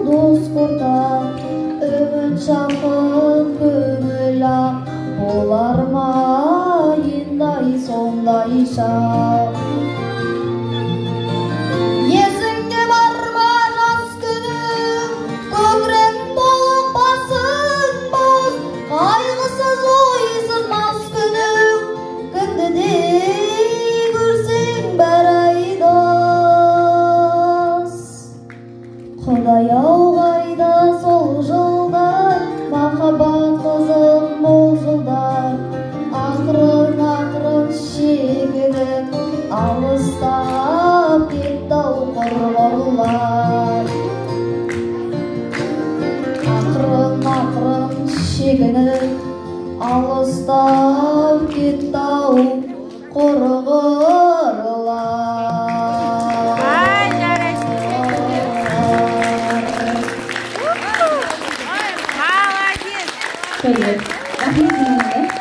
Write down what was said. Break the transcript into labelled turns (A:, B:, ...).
A: dost kurtar ömür çapın gönüla bolar mayınday sonday şap Есіңде бар ма жас күнім көкірек толып басың бос қайғысыз ойсыз мас күнім күнді де көрсең бәрі айдос Құдай-ау қайда сол жылдар махаббат қызық мол жылдар ақырын шегініп алыстап кетті-ау құрғырлар ақырын шегініп алыстап кетті-ау құрғырлар
B: Привет. Рахмет сізге.